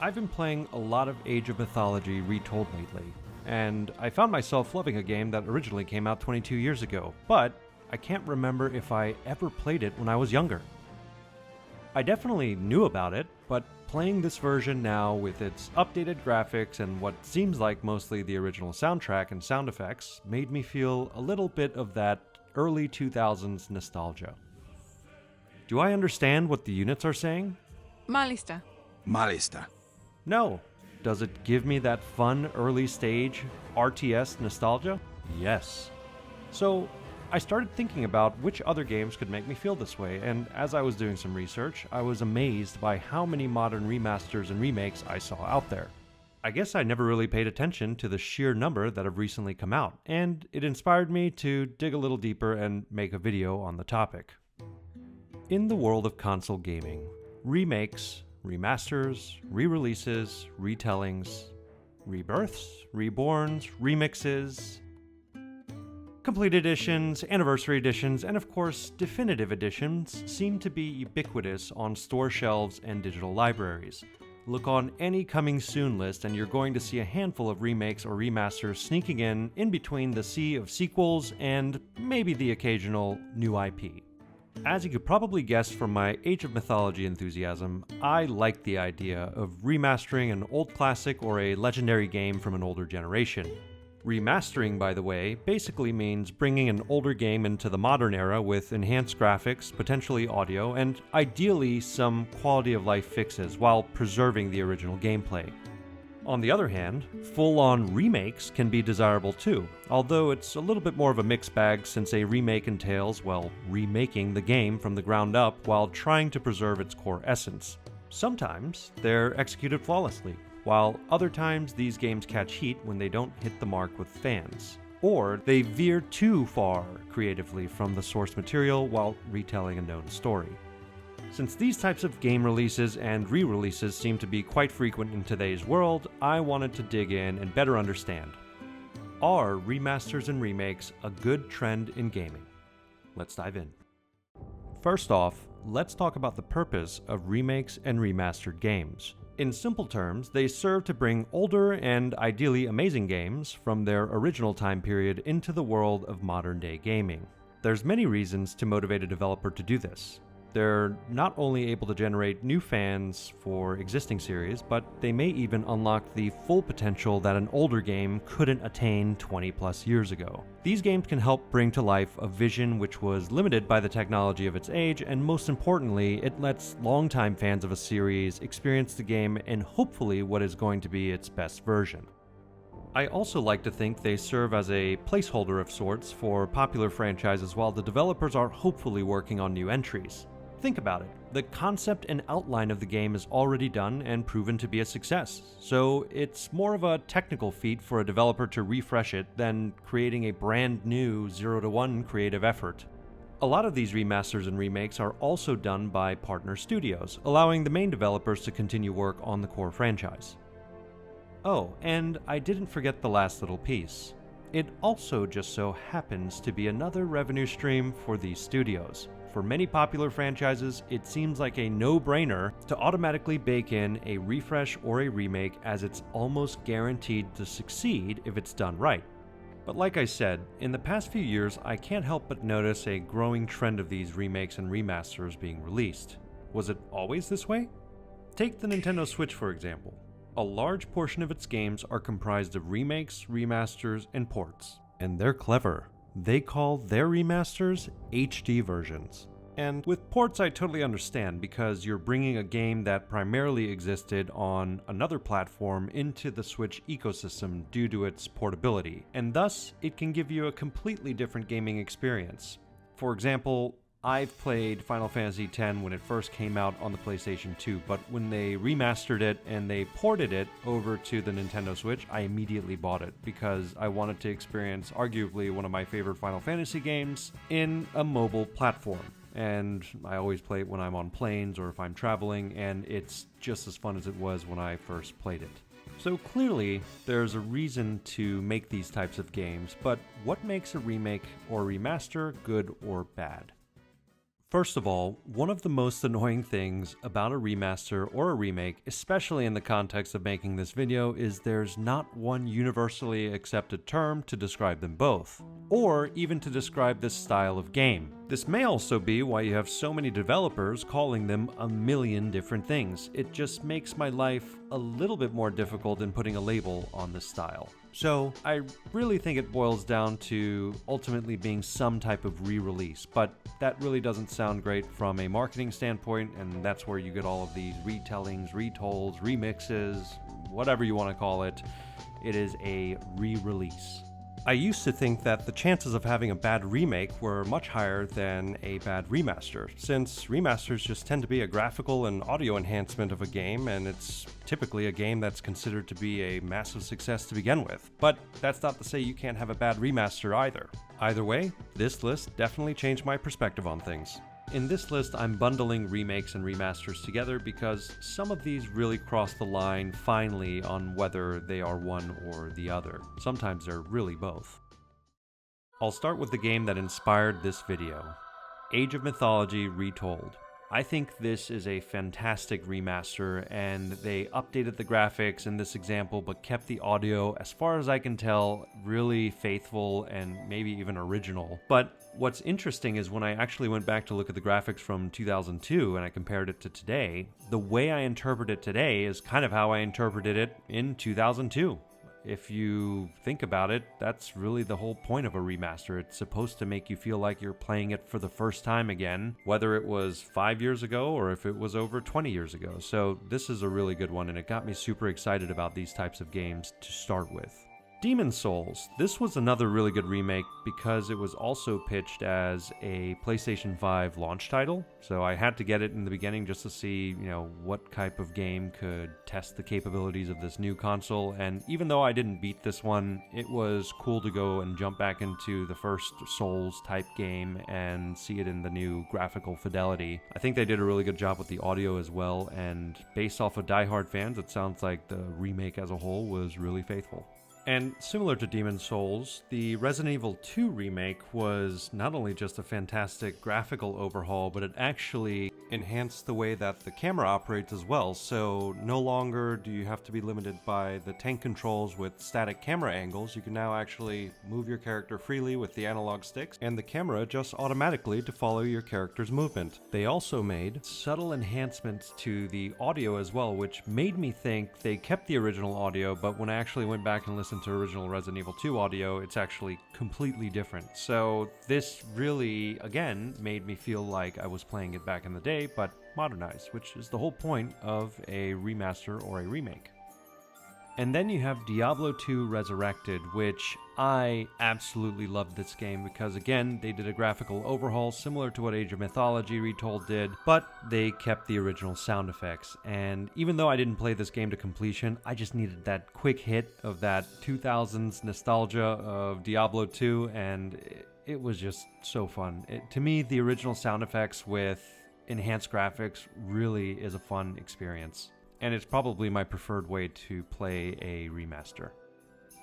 I've been playing a lot of Age of Mythology Retold lately, and I found myself loving a game that originally came out 22 years ago, but I can't remember if I ever played it when I was younger. I definitely knew about it, but playing this version now with its updated graphics and what seems like mostly the original soundtrack and sound effects made me feel a little bit of that early 2000s nostalgia. Do I understand what the units are saying? Malista. Malista. No. Does it give me that fun early stage RTS nostalgia? Yes. So I started thinking about which other games could make me feel this way, and as I was doing some research, I was amazed by how many modern remasters and remakes I saw out there. I guess I never really paid attention to the sheer number that have recently come out, and it inspired me to dig a little deeper and make a video on the topic. In the world of console gaming, remakes, remasters, re-releases, retellings, rebirths, reborns, remixes, complete editions, anniversary editions, and of course, definitive editions seem to be ubiquitous on store shelves and digital libraries. Look on any coming soon list and you're going to see a handful of remakes or remasters sneaking in between the sea of sequels and maybe the occasional new IP. As you could probably guess from my Age of Mythology enthusiasm, I like the idea of remastering an old classic or a legendary game from an older generation. Remastering, by the way, basically means bringing an older game into the modern era with enhanced graphics, potentially audio, and ideally some quality of life fixes while preserving the original gameplay. On the other hand, full-on remakes can be desirable too, although it's a little bit more of a mixed bag since a remake entails, well, remaking the game from the ground up while trying to preserve its core essence. Sometimes they're executed flawlessly, while other times these games catch heat when they don't hit the mark with fans. Or they veer too far creatively from the source material while retelling a known story. Since these types of game releases and re-releases seem to be quite frequent in today's world, I wanted to dig in and better understand. Are remasters and remakes a good trend in gaming? Let's dive in. First off, let's talk about the purpose of remakes and remastered games. In simple terms, they serve to bring older and ideally amazing games from their original time period into the world of modern-day gaming. There's many reasons to motivate a developer to do this. They're not only able to generate new fans for existing series, but they may even unlock the full potential that an older game couldn't attain 20 plus years ago. These games can help bring to life a vision which was limited by the technology of its age, and most importantly, it lets longtime fans of a series experience the game in hopefully what is going to be its best version. I also like to think they serve as a placeholder of sorts for popular franchises while the developers are hopefully working on new entries. Think about it. The concept and outline of the game is already done and proven to be a success, so it's more of a technical feat for a developer to refresh it than creating a brand new 0-1 creative effort. A lot of these remasters and remakes are also done by partner studios, allowing the main developers to continue work on the core franchise. Oh, and I didn't forget the last little piece. It also just so happens to be another revenue stream for these studios. For many popular franchises, it seems like a no-brainer to automatically bake in a refresh or a remake, as it's almost guaranteed to succeed if it's done right. But like I said, in the past few years, I can't help but notice a growing trend of these remakes and remasters being released. Was it always this way? Take the Nintendo Switch for example. A large portion of its games are comprised of remakes, remasters, and ports. And they're clever. They call their remasters HD versions. And with ports I totally understand, because you're bringing a game that primarily existed on another platform into the Switch ecosystem due to its portability, and thus it can give you a completely different gaming experience. For example, I've played Final Fantasy X when it first came out on the PlayStation 2, but when they remastered it and they ported it over to the Nintendo Switch, I immediately bought it because I wanted to experience arguably one of my favorite Final Fantasy games in a mobile platform. And I always play it when I'm on planes or if I'm traveling, and it's just as fun as it was when I first played it. So clearly, there's a reason to make these types of games, but what makes a remake or remaster good or bad? First of all, one of the most annoying things about a remaster or a remake, especially in the context of making this video, is there's not one universally accepted term to describe them both, or even to describe this style of game. This may also be why you have so many developers calling them a million different things. It just makes my life a little bit more difficult in putting a label on this style. So I really think it boils down to ultimately being some type of re-release, but that really doesn't sound great from a marketing standpoint, and that's where you get all of these retellings, retolds, remixes, whatever you want to call it. It is a re-release. I used to think that the chances of having a bad remake were much higher than a bad remaster, since remasters just tend to be a graphical and audio enhancement of a game, and it's typically a game that's considered to be a massive success to begin with. But that's not to say you can't have a bad remaster either. Either way, this list definitely changed my perspective on things. In this list, I'm bundling remakes and remasters together because some of these really cross the line finely on whether they are one or the other. Sometimes they're really both. I'll start with the game that inspired this video, Age of Mythology Retold. I think this is a fantastic remaster, and they updated the graphics in this example but kept the audio, as far as I can tell, really faithful and maybe even original. But what's interesting is when I actually went back to look at the graphics from 2002 and I compared it to today, the way I interpret it today is kind of how I interpreted it in 2002. If you think about it, that's really the whole point of a remaster. It's supposed to make you feel like you're playing it for the first time again, whether it was 5 years ago or if it was over 20 years ago. So this is a really good one, and it got me super excited about these types of games to start with. Demon's Souls. This was another really good remake because it was also pitched as a PlayStation 5 launch title. So I had to get it in the beginning just to see, what type of game could test the capabilities of this new console. And even though I didn't beat this one, it was cool to go and jump back into the first Souls type game and see it in the new graphical fidelity. I think they did a really good job with the audio as well, and based off of diehard fans, it sounds like the remake as a whole was really faithful. And similar to Demon's Souls, the Resident Evil 2 remake was not only just a fantastic graphical overhaul, but it actually enhanced the way that the camera operates as well. So no longer do you have to be limited by the tank controls with static camera angles. You can now actually move your character freely with the analog sticks, and the camera adjusts automatically to follow your character's movement. They also made subtle enhancements to the audio as well, which made me think they kept the original audio, but when I actually went back and listened to original Resident Evil 2 audio, it's actually completely different. So this really, again, made me feel like I was playing it back in the day, but modernized, which is the whole point of a remaster or a remake. And then you have Diablo 2 Resurrected, which I absolutely loved this game because, again, they did a graphical overhaul similar to what Age of Mythology Retold did, but they kept the original sound effects. And even though I didn't play this game to completion, I just needed that quick hit of that 2000s nostalgia of Diablo 2, and it was just so fun. To me, the original sound effects with enhanced graphics really is a fun experience, and it's probably my preferred way to play a remaster.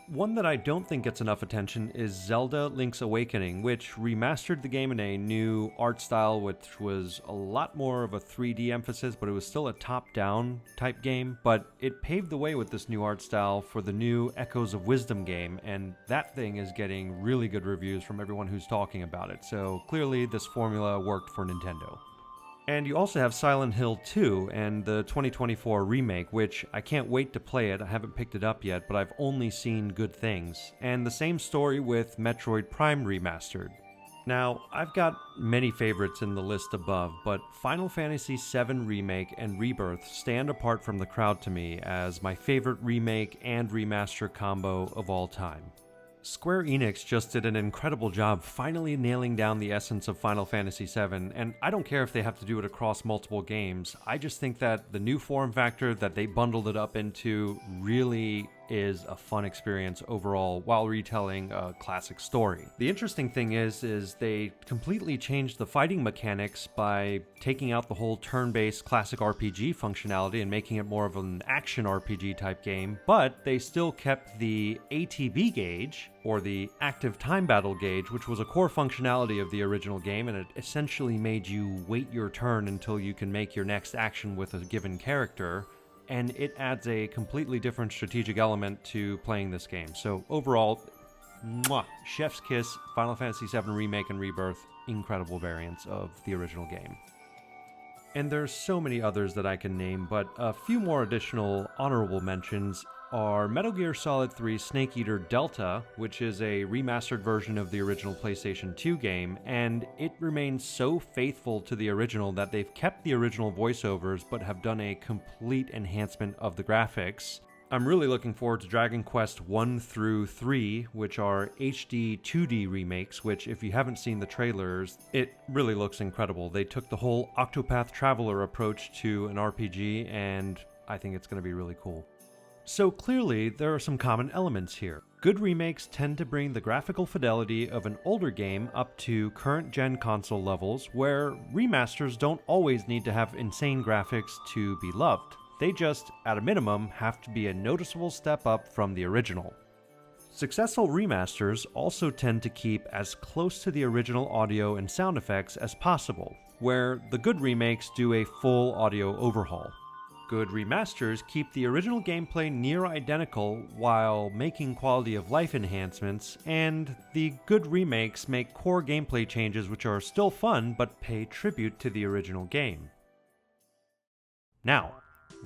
One that I don't think gets enough attention is Zelda Link's Awakening, which remastered the game in a new art style, which was a lot more of a 3D emphasis, but it was still a top-down type game. But it paved the way with this new art style for the new Echoes of Wisdom game, and that thing is getting really good reviews from everyone who's talking about it. So clearly this formula worked for Nintendo. And you also have Silent Hill 2 and the 2024 remake, which I can't wait to play it. I haven't picked it up yet, but I've only seen good things. And the same story with Metroid Prime Remastered. Now, I've got many favorites in the list above, but Final Fantasy VII Remake and Rebirth stand apart from the crowd to me as my favorite remake and remaster combo of all time. Square Enix just did an incredible job finally nailing down the essence of Final Fantasy VII, and I don't care if they have to do it across multiple games. I just think that the new form factor that they bundled it up into really is a fun experience overall while retelling a classic story. The interesting thing is they completely changed the fighting mechanics by taking out the whole turn-based classic RPG functionality and making it more of an action RPG type game, but they still kept the ATB gauge, or the active time battle gauge, which was a core functionality of the original game, and it essentially made you wait your turn until you can make your next action with a given character, and it adds a completely different strategic element to playing this game. So overall, mwah, chef's kiss, Final Fantasy VII Remake and Rebirth, incredible variants of the original game. And there's so many others that I can name, but a few more additional honorable mentions are Metal Gear Solid 3 Snake Eater Delta, which is a remastered version of the original PlayStation 2 game, and it remains so faithful to the original that they've kept the original voiceovers but have done a complete enhancement of the graphics. I'm really looking forward to Dragon Quest 1 through 3, which are HD 2D remakes, which if you haven't seen the trailers, it really looks incredible. They took the whole Octopath Traveler approach to an RPG, and I think it's going to be really cool. So clearly, there are some common elements here. Good remakes tend to bring the graphical fidelity of an older game up to current-gen console levels, where remasters don't always need to have insane graphics to be loved. They just, at a minimum, have to be a noticeable step up from the original. Successful remasters also tend to keep as close to the original audio and sound effects as possible, where the good remakes do a full audio overhaul. Good remasters keep the original gameplay near identical while making quality of life enhancements, and the good remakes make core gameplay changes which are still fun but pay tribute to the original game. Now,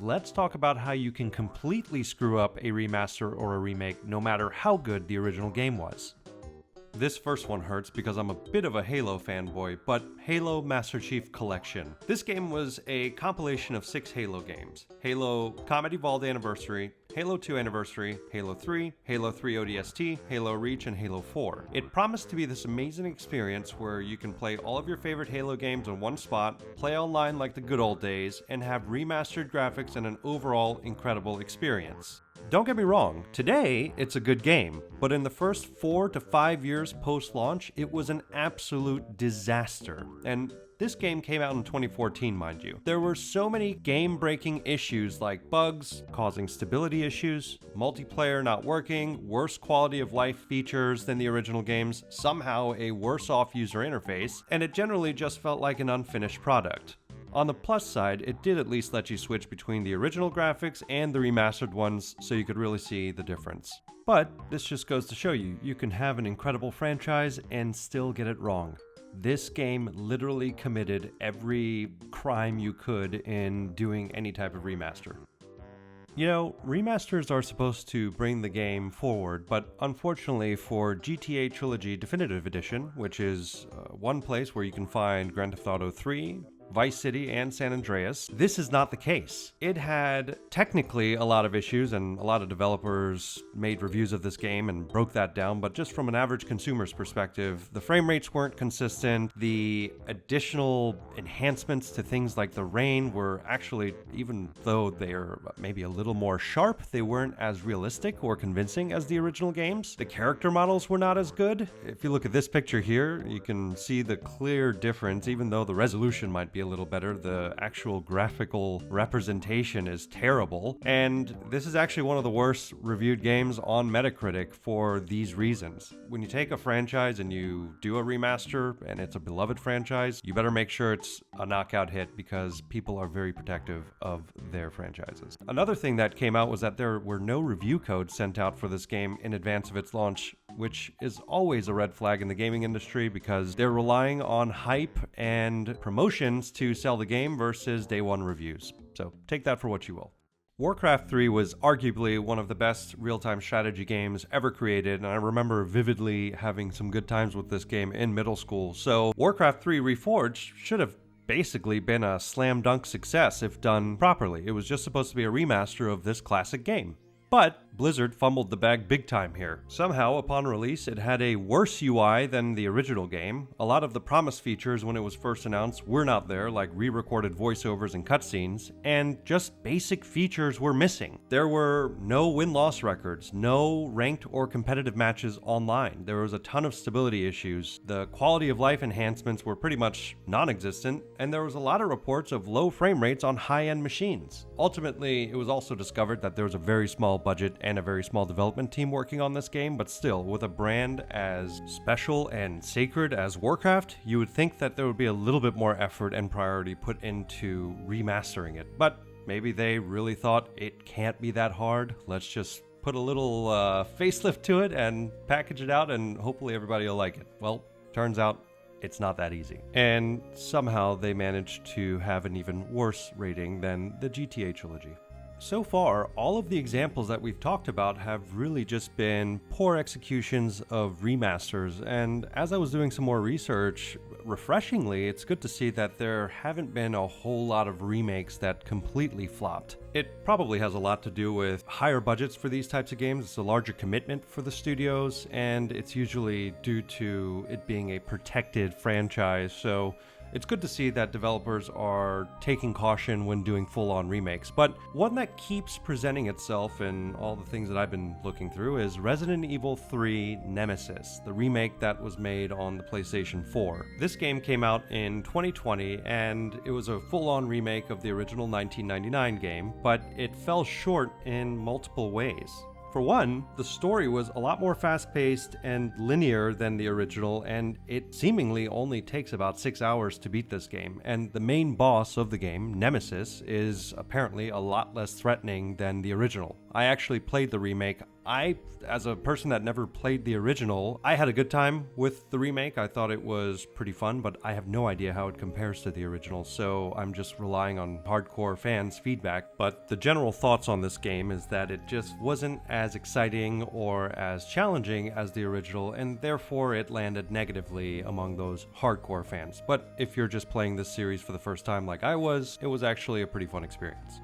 let's talk about how you can completely screw up a remaster or a remake no matter how good the original game was. This first one hurts because I'm a bit of a Halo fanboy, but Halo Master Chief Collection. This game was a compilation of 6 Halo games. Halo Combat Evolved Anniversary, Halo 2 Anniversary, Halo 3, Halo 3 ODST, Halo Reach, and Halo 4. It promised to be this amazing experience where you can play all of your favorite Halo games in one spot, play online like the good old days, and have remastered graphics and an overall incredible experience. Don't get me wrong, today it's a good game, but in the first 4 to 5 years post-launch, it was an absolute disaster. And this game came out in 2014, mind you. There were so many game-breaking issues like bugs, causing stability issues, multiplayer not working, worse quality of life features than the original games, somehow a worse-off user interface, and it generally just felt like an unfinished product. On the plus side, it did at least let you switch between the original graphics and the remastered ones so you could really see the difference. But this just goes to show you, you can have an incredible franchise and still get it wrong. This game literally committed every crime you could in doing any type of remaster. You know, remasters are supposed to bring the game forward, but unfortunately for GTA Trilogy Definitive Edition, which is one place where you can find Grand Theft Auto 3, Vice City, and San Andreas, this is not the case. It had technically a lot of issues, and a lot of developers made reviews of this game and broke that down, but just from an average consumer's perspective, the frame rates weren't consistent. The additional enhancements to things like the rain were actually, even though they're maybe a little more sharp, they weren't as realistic or convincing as the original games. The character models were not as good. If you look at this picture here, you can see the clear difference. Even though the resolution might be a little better, the actual graphical representation is terrible, and this is actually one of the worst reviewed games on Metacritic for these reasons. When you take a franchise and you do a remaster and it's a beloved franchise, you better make sure it's a knockout hit because people are very protective of their franchises. Another thing that came out was that there were no review codes sent out for this game in advance of its launch, which is always a red flag in the gaming industry because they're relying on hype and promotions to sell the game versus day one reviews. So take that for what you will. Warcraft 3 was arguably one of the best real-time strategy games ever created, and I remember vividly having some good times with this game in middle school. So Warcraft 3 Reforged should have basically been a slam dunk success if done properly. It was just supposed to be a remaster of this classic game. But Blizzard fumbled the bag big time here. Somehow, upon release, it had a worse UI than the original game. A lot of the promised features when it was first announced were not there, like re-recorded voiceovers and cutscenes, and just basic features were missing. There were no win-loss records, no ranked or competitive matches online. There was a ton of stability issues. The quality of life enhancements were pretty much non-existent, and there was a lot of reports of low frame rates on high-end machines. Ultimately, it was also discovered that there was a very small budget and a very small development team working on this game, but still, with a brand as special and sacred as Warcraft, you would think that there would be a little bit more effort and priority put into remastering it. But maybe they really thought it can't be that hard. Let's just put a little facelift to it and package it out, and hopefully everybody will like it. Well, turns out it's not that easy. And somehow they managed to have an even worse rating than the GTA trilogy. So far, all of the examples that we've talked about have really just been poor executions of remasters, and as I was doing some more research, refreshingly, it's good to see that there haven't been a whole lot of remakes that completely flopped. It probably has a lot to do with higher budgets for these types of games. It's a larger commitment for the studios, and it's usually due to it being a protected franchise, so it's good to see that developers are taking caution when doing full-on remakes. But one that keeps presenting itself in all the things that I've been looking through is Resident Evil 3 Nemesis, the remake that was made on the PlayStation 4. This game came out in 2020, and it was a full-on remake of the original 1999 game, but it fell short in multiple ways. For one, the story was a lot more fast-paced and linear than the original, and it seemingly only takes about 6 hours to beat this game. And the main boss of the game, Nemesis, is apparently a lot less threatening than the original. I actually played the remake. As a person that never played the original, I had a good time with the remake. I thought it was pretty fun, but I have no idea how it compares to the original, so I'm just relying on hardcore fans' feedback. But the general thoughts on this game is that it just wasn't as exciting or as challenging as the original, and therefore it landed negatively among those hardcore fans. But if you're just playing this series for the first time like I was, it was actually a pretty fun experience.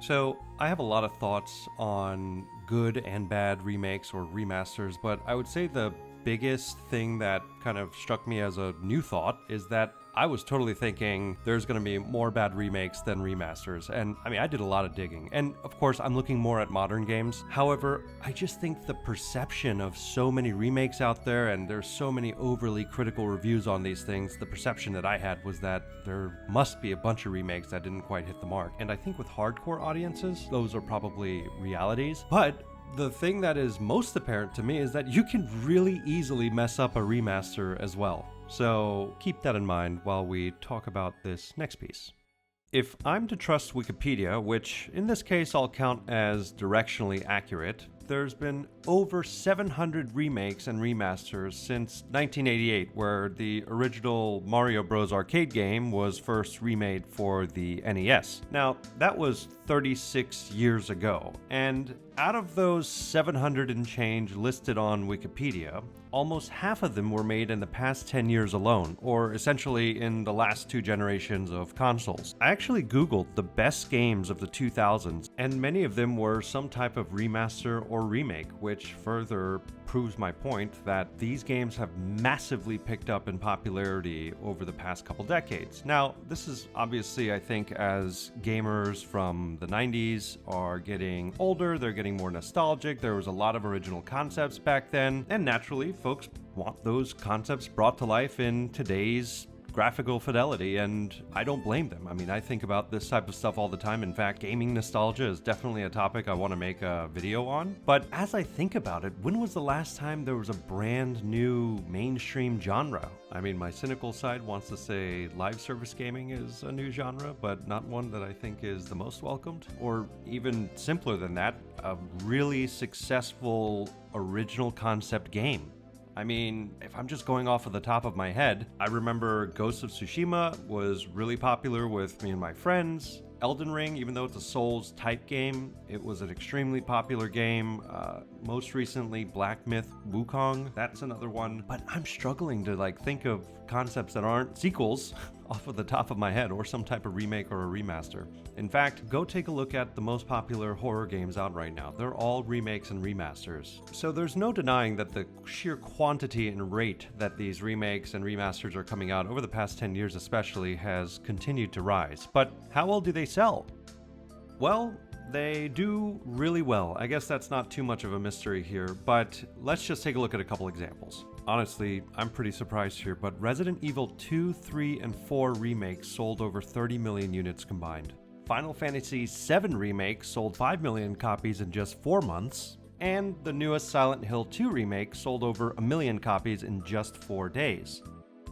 So, I have a lot of thoughts on good and bad remakes or remasters, but I would say the biggest thing that kind of struck me as a new thought is that I was totally thinking there's going to be more bad remakes than remasters. And I mean, I did a lot of digging. And of course, I'm looking more at modern games. However, I just think the perception of so many remakes out there, and there's so many overly critical reviews on these things, the perception that I had was that there must be a bunch of remakes that didn't quite hit the mark. And I think with hardcore audiences, those are probably realities. But the thing that is most apparent to me is that you can really easily mess up a remaster as well. So keep that in mind while we talk about this next piece. If I'm to trust Wikipedia, which in this case I'll count as directionally accurate, there's been over 700 remakes and remasters since 1988, where the original Mario Bros. Arcade game was first remade for the NES. Now, that was 36 years ago, and out of those 700 and change listed on Wikipedia, almost half of them were made in the past 10 years alone, or essentially in the last 2 generations of consoles. I actually Googled the best games of the 2000s, and many of them were some type of remaster or remake, which further proves my point that these games have massively picked up in popularity over the past couple decades. Now, this is obviously, I think, as gamers from the 90s are getting older, they're getting more nostalgic. There was a lot of original concepts back then, and naturally, folks want those concepts brought to life in today's graphical fidelity, and I don't blame them. I mean, I think about this type of stuff all the time. In fact, gaming nostalgia is definitely a topic I want to make a video on. But as I think about it, when was the last time there was a brand new mainstream genre? I mean, my cynical side wants to say live service gaming is a new genre, but not one that I think is the most welcomed. Or even simpler than that, a really successful original concept game. I mean, if I'm just going off of the top of my head, I remember Ghost of Tsushima was really popular with me and my friends. Elden Ring, even though it's a Souls-type game, it was an extremely popular game. Most recently, Black Myth Wukong, that's another one. But I'm struggling to think of concepts that aren't sequels off of the top of my head, or some type of remake or a remaster. In fact, go take a look at the most popular horror games out right now. They're all remakes and remasters. So there's no denying that the sheer quantity and rate that these remakes and remasters are coming out over the past 10 years especially has continued to rise. But how well do they sell? Well, they do really well. I guess that's not too much of a mystery here, but let's just take a look at a couple examples. Honestly, I'm pretty surprised here, but Resident Evil 2, 3, and 4 remakes sold over 30 million units combined. Final Fantasy VII Remake sold 5 million copies in just 4 months, and the newest Silent Hill 2 remake sold over 1 million copies in just 4 days.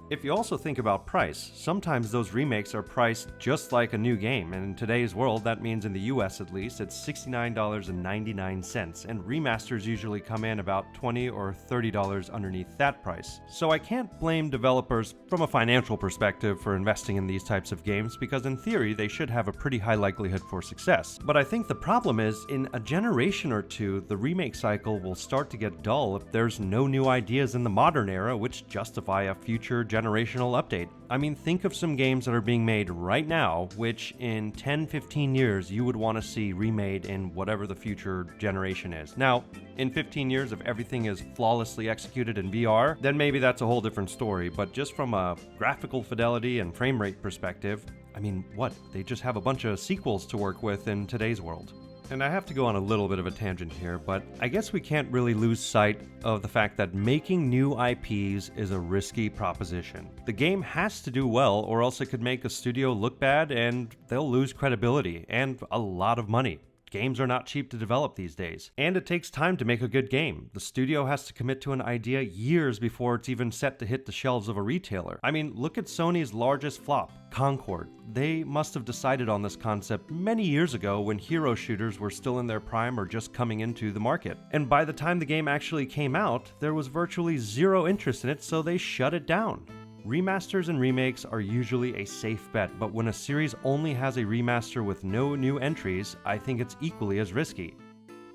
If you also think about price, sometimes those remakes are priced just like a new game, and in today's world that means in the US at least it's $69.99, and remasters usually come in about $20 or $30 underneath that price. So I can't blame developers from a financial perspective for investing in these types of games, because in theory they should have a pretty high likelihood for success. But I think the problem is, in a generation or two, the remake cycle will start to get dull if there's no new ideas in the modern era which justify a future generational update. I mean, think of some games that are being made right now, which in 10-15 years you would want to see remade in whatever the future generation is. Now, in 15 years, if everything is flawlessly executed in VR, then maybe that's a whole different story, but just from a graphical fidelity and frame rate perspective, I mean, what? They just have a bunch of sequels to work with in today's world. And I have to go on a little bit of a tangent here, but I guess we can't really lose sight of the fact that making new IPs is a risky proposition. The game has to do well, or else it could make a studio look bad and they'll lose credibility and a lot of money. Games are not cheap to develop these days, and it takes time to make a good game. The studio has to commit to an idea years before it's even set to hit the shelves of a retailer. I mean, look at Sony's largest flop, Concord. They must have decided on this concept many years ago when hero shooters were still in their prime or just coming into the market. And by the time the game actually came out, there was virtually zero interest in it, so they shut it down. Remasters and remakes are usually a safe bet, but when a series only has a remaster with no new entries, I think it's equally as risky.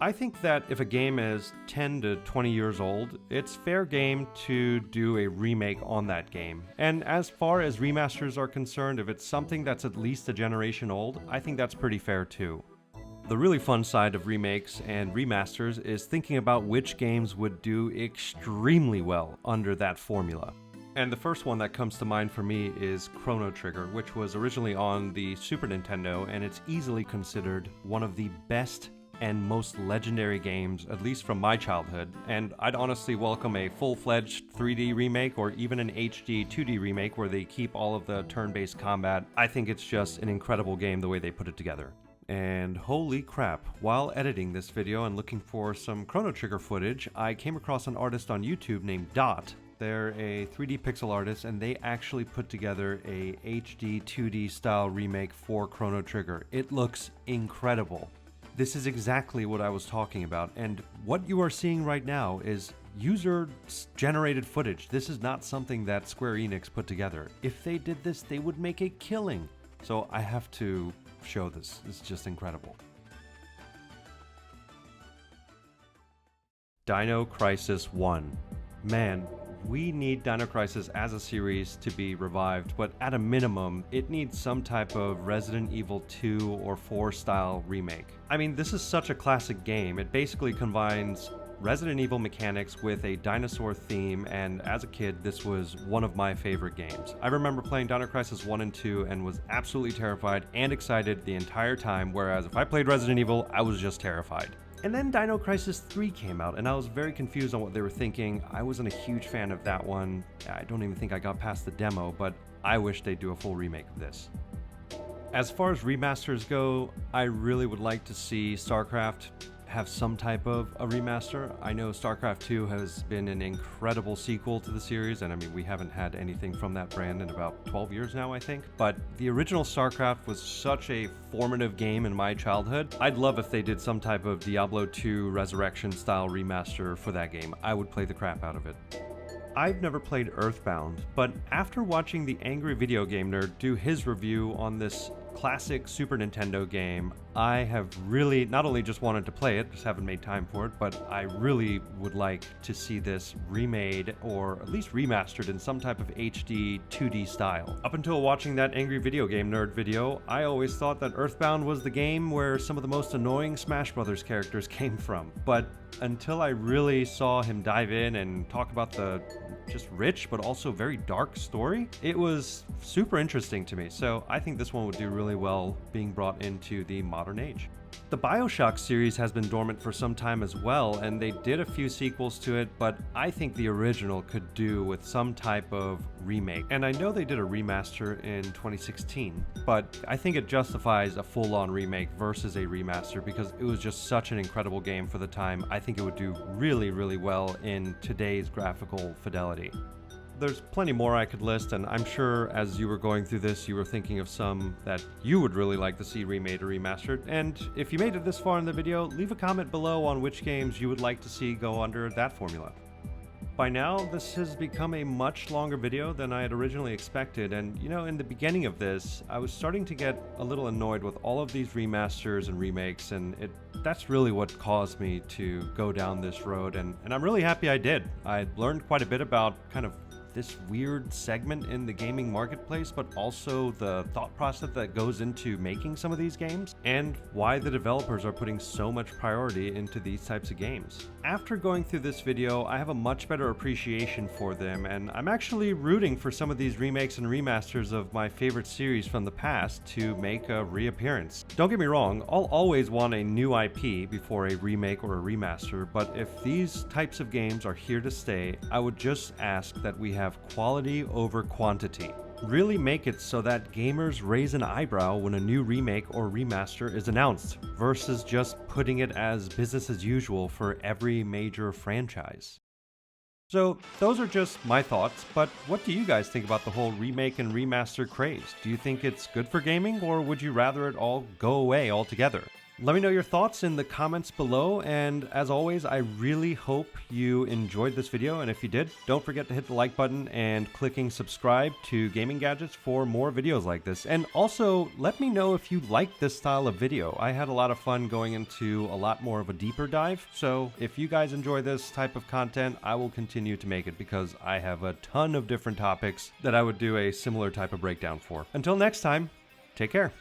I think that if a game is 10 to 20 years old, it's fair game to do a remake on that game. And as far as remasters are concerned, if it's something that's at least a generation old, I think that's pretty fair too. The really fun side of remakes and remasters is thinking about which games would do extremely well under that formula. And the first one that comes to mind for me is Chrono Trigger, which was originally on the Super Nintendo, and it's easily considered one of the best and most legendary games, at least from my childhood. And I'd honestly welcome a full-fledged 3D remake or even an HD 2D remake where they keep all of the turn-based combat. I think it's just an incredible game the way they put it together. And holy crap, while editing this video and looking for some Chrono Trigger footage, I came across an artist on YouTube named Dot. They're a 3D pixel artist, and they actually put together a HD 2D style remake for Chrono Trigger. It looks incredible. This is exactly what I was talking about, and what you are seeing right now is user-generated footage. This is not something that Square Enix put together. If they did this, they would make a killing. So I have to show this. It's just incredible. Dino Crisis 1. Man, we need Dino Crisis as a series to be revived, but at a minimum, it needs some type of Resident Evil 2 or 4 style remake. I mean, this is such a classic game. It basically combines Resident Evil mechanics with a dinosaur theme, and as a kid, this was one of my favorite games. I remember playing Dino Crisis 1 and 2 and was absolutely terrified and excited the entire time, whereas if I played Resident Evil, I was just terrified. And then Dino Crisis 3 came out, and I was very confused on what they were thinking. I wasn't a huge fan of that one. I don't even think I got past the demo, but I wish they'd do a full remake of this. As far as remasters go, I really would like to see StarCraft have some type of a remaster. I know StarCraft 2 has been an incredible sequel to the series, and I mean, we haven't had anything from that brand in about 12 years now, I think. But the original StarCraft was such a formative game in my childhood. I'd love if they did some type of Diablo 2 Resurrection style remaster for that game. I would play the crap out of it. I've never played Earthbound, but after watching the Angry Video Game Nerd do his review on this classic Super Nintendo game, I have really not only just wanted to play it, just haven't made time for it, but I really would like to see this remade or at least remastered in some type of HD 2D style. Up until watching that Angry Video Game Nerd video, I always thought that Earthbound was the game where some of the most annoying Smash Brothers characters came from. But until I really saw him dive in and talk about the just rich but also very dark story, it was super interesting to me. So I think this one would do really well being brought into the modern age. The BioShock series has been dormant for some time as well, and they did a few sequels to it, but I think the original could do with some type of remake. And I know they did a remaster in 2016, but I think it justifies a full-on remake versus a remaster because it was just such an incredible game for the time. I think it would do really, really well in today's graphical fidelity. There's plenty more I could list, and I'm sure as you were going through this, you were thinking of some that you would really like to see remade or remastered. And if you made it this far in the video, leave a comment below on which games you would like to see go under that formula. By now, this has become a much longer video than I had originally expected, and you know, in the beginning of this, I was starting to get a little annoyed with all of these remasters and remakes, and that's really what caused me to go down this road, and I'm really happy I did. I learned quite a bit about kind of this weird segment in the gaming marketplace, but also the thought process that goes into making some of these games, and why the developers are putting so much priority into these types of games. After going through this video, I have a much better appreciation for them, and I'm actually rooting for some of these remakes and remasters of my favorite series from the past to make a reappearance. Don't get me wrong, I'll always want a new IP before a remake or a remaster, but if these types of games are here to stay, I would just ask that we have quality over quantity. Really make it so that gamers raise an eyebrow when a new remake or remaster is announced, versus just putting it as business as usual for every major franchise. So those are just my thoughts, but what do you guys think about the whole remake and remaster craze? Do you think it's good for gaming, or would you rather it all go away altogether? Let me know your thoughts in the comments below, and as always, I really hope you enjoyed this video, and if you did, don't forget to hit the like button and clicking subscribe to GaminGadgets for more videos like this. And also, let me know if you like this style of video. I had a lot of fun going into a lot more of a deeper dive, so if you guys enjoy this type of content, I will continue to make it because I have a ton of different topics that I would do a similar type of breakdown for. Until next time, take care.